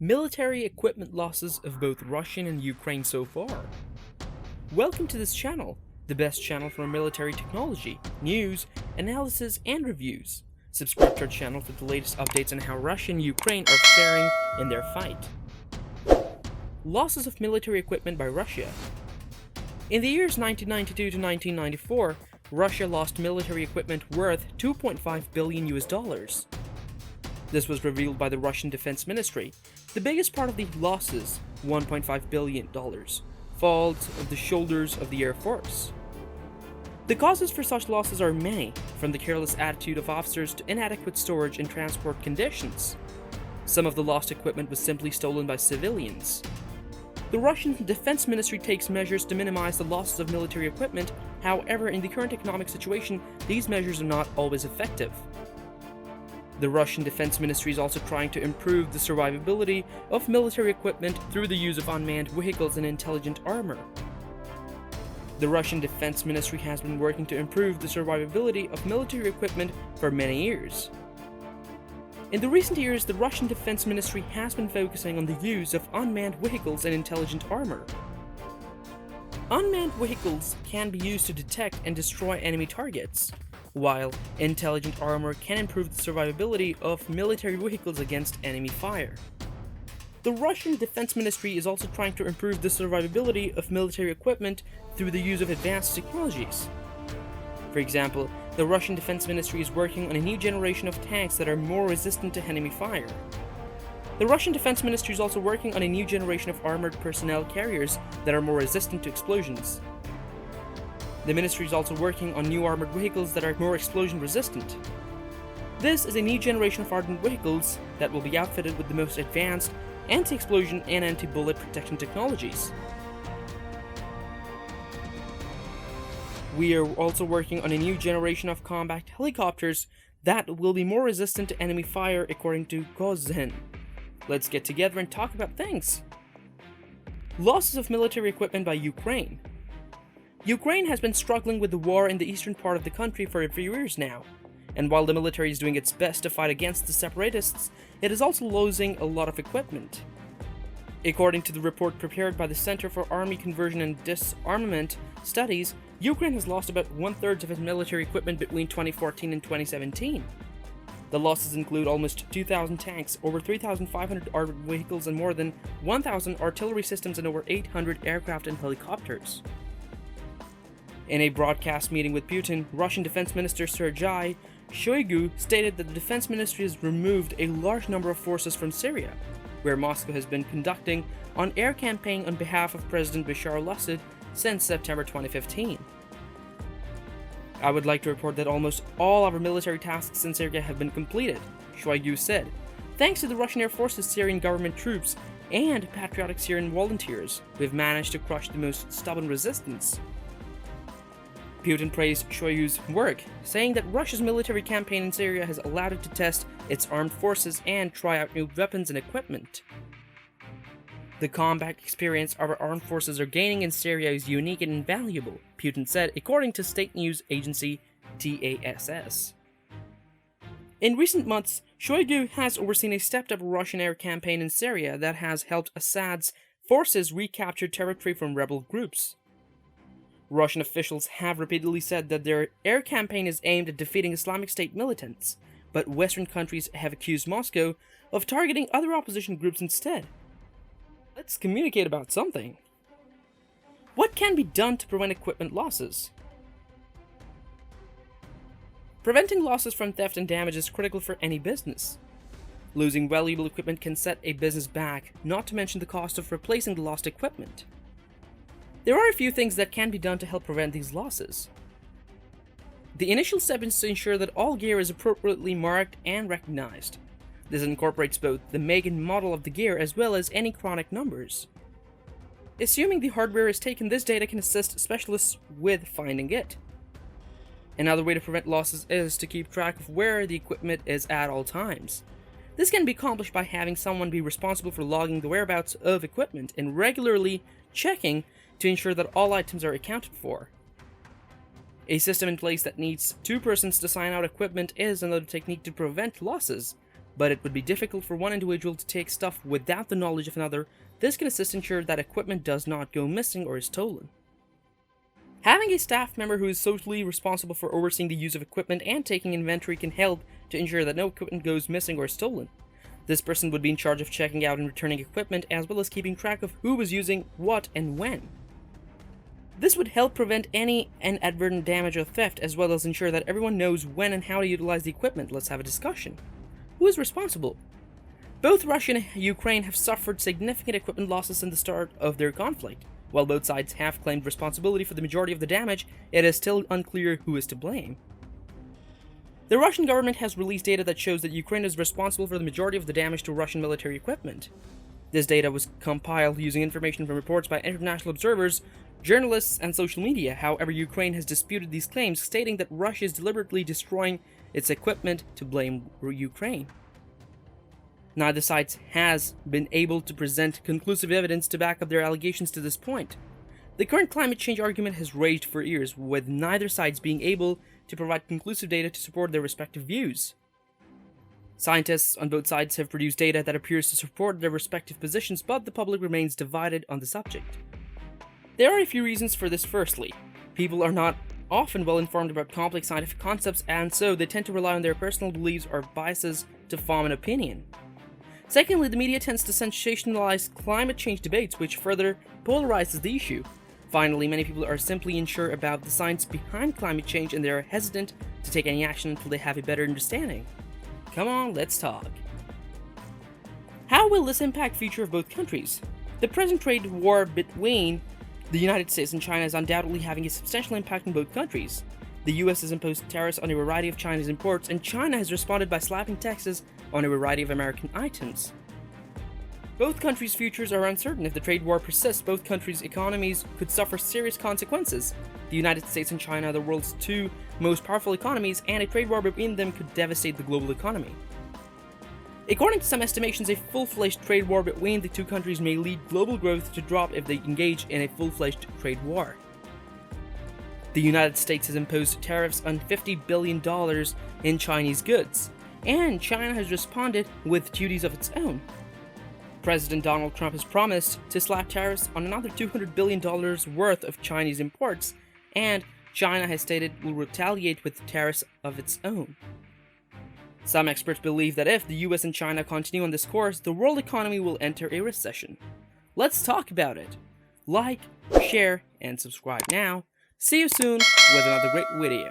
military equipment losses of both Russian and Ukraine so far. Welcome to this channel, the best channel for military technology, news, analysis, and reviews. Subscribe to our channel for the latest updates on how Russia and Ukraine are faring in their fight. Losses of military equipment by Russia. In the years 1992 to 1994, Russia lost military equipment worth $2.5 billion US. This was revealed by the Russian Defense Ministry. The biggest part of the losses, $1.5 billion, falls on the shoulders of the Air Force. The causes for such losses are many, from the careless attitude of officers to inadequate storage and transport conditions. Some of the lost equipment was simply stolen by civilians. The Russian Defense Ministry takes measures to minimize the losses of military equipment. However, in the current economic situation, these measures are not always effective. The Russian Defense Ministry is also trying to improve the survivability of military equipment through the use of unmanned vehicles and intelligent armor. The Russian Defense Ministry has been working to improve the survivability of military equipment for many years. In the recent years, the Russian Defense Ministry has been focusing on the use of unmanned vehicles and intelligent armor. Unmanned vehicles can be used to detect and destroy enemy targets, while intelligent armor can improve the survivability of military vehicles against enemy fire. The Russian Defense Ministry is also trying to improve the survivability of military equipment through the use of advanced technologies. For example, the Russian Defense Ministry is working on a new generation of tanks that are more resistant to enemy fire. The Russian Defense Ministry is also working on a new generation of armored personnel carriers that are more resistant to explosions. The ministry is also working on new armored vehicles that are more explosion resistant. This is a new generation of armored vehicles that will be outfitted with the most advanced anti-explosion and anti-bullet protection technologies. We are also working on a new generation of combat helicopters that will be more resistant to enemy fire, according to Gozen. Let's get together and talk about things. Losses of military equipment by Ukraine. Ukraine has been struggling with the war in the eastern part of the country for a few years now, and while the military is doing its best to fight against the separatists, it is also losing a lot of equipment. According to the report prepared by the Center for Army Conversion and Disarmament Studies, Ukraine has lost about one-third of its military equipment between 2014 and 2017. The losses include almost 2,000 tanks, over 3,500 armored vehicles, and more than 1,000 artillery systems and over 800 aircraft and helicopters. In a broadcast meeting with Putin, Russian Defense Minister Sergei Shoigu stated that the Defense Ministry has removed a large number of forces from Syria, where Moscow has been conducting an air campaign on behalf of President Bashar al-Assad since September 2015. I would like to report that almost all our military tasks in Syria have been completed, Shoigu said, thanks to the Russian Air Force's Syrian government troops and patriotic Syrian volunteers who have managed to crush the most stubborn resistance. Putin praised Shoigu's work, saying that Russia's military campaign in Syria has allowed it to test its armed forces and try out new weapons and equipment. The combat experience our armed forces are gaining in Syria is unique and invaluable, Putin said, according to state news agency TASS. In recent months, Shoigu has overseen a stepped-up Russian air campaign in Syria that has helped Assad's forces recapture territory from rebel groups. Russian officials have repeatedly said that their air campaign is aimed at defeating Islamic State militants, but Western countries have accused Moscow of targeting other opposition groups instead. Let's communicate about something. What can be done to prevent equipment losses? Preventing losses from theft and damage is critical for any business. Losing valuable equipment can set a business back, not to mention the cost of replacing the lost equipment. There are a few things that can be done to help prevent these losses. The initial step is to ensure that all gear is appropriately marked and recognized. This incorporates both the make and model of the gear as well as any chronic numbers. Assuming the hardware is taken, this data can assist specialists with finding it. Another way to prevent losses is to keep track of where the equipment is at all times. This can be accomplished by having someone be responsible for logging the whereabouts of equipment and regularly checking to ensure that all items are accounted for. A system in place that needs two persons to sign out equipment is another technique to prevent losses. but it would be difficult for one individual to take stuff without the knowledge of another. This can assist ensure that equipment does not go missing or is stolen. Having a staff member who is solely responsible for overseeing the use of equipment and taking inventory can help to ensure that no equipment goes missing or is stolen. This person would be in charge of checking out and returning equipment, as well as keeping track of who was using what and when. This would help prevent any inadvertent damage or theft, as well as ensure that everyone knows when and how to utilize the equipment. Let's have a discussion. Who is responsible? Both Russia and Ukraine have suffered significant equipment losses since the start of their conflict. While both sides have claimed responsibility for the majority of the damage, it is still unclear who is to blame. The Russian government has released data that shows that Ukraine is responsible for the majority of the damage to Russian military equipment. This data was compiled using information from reports by international observers, journalists, and social media. However, Ukraine has disputed these claims, stating that Russia is deliberately destroying its equipment to blame Ukraine. Neither side has been able to present conclusive evidence to back up their allegations to this point. The current climate change argument has raged for years, with neither sides being able to provide conclusive data to support their respective views. Scientists on both sides have produced data that appears to support their respective positions, but the public remains divided on the subject. There are a few reasons for this. Firstly, people are not often well informed about complex scientific concepts, and so they tend to rely on their personal beliefs or biases to form an opinion. Secondly, the media tends to sensationalize climate change debates, which further polarizes the issue. Finally, many people are simply unsure about the science behind climate change, and they are hesitant to take any action until they have a better understanding. Come on, let's talk. How will this impact the future of both countries? The present trade war between the United States and China is undoubtedly having a substantial impact on both countries. The US has imposed tariffs on a variety of Chinese imports, and China has responded by slapping taxes on a variety of American items. Both countries' futures are uncertain. If the trade war persists, both countries' economies could suffer serious consequences. The United States and China are the world's two most powerful economies, and a trade war between them could devastate the global economy. According to some estimations, a full-fledged trade war between the two countries may lead global growth to drop if they engage in a full-fledged trade war. The United States has imposed tariffs on $50 billion in Chinese goods, and China has responded with duties of its own. President Donald Trump has promised to slap tariffs on another $200 billion worth of Chinese imports, and China has stated it will retaliate with tariffs of its own. Some experts believe that if the US and China continue on this course, the world economy will enter a recession. Let's talk about it. Like, share, and subscribe now. See you soon with another great video.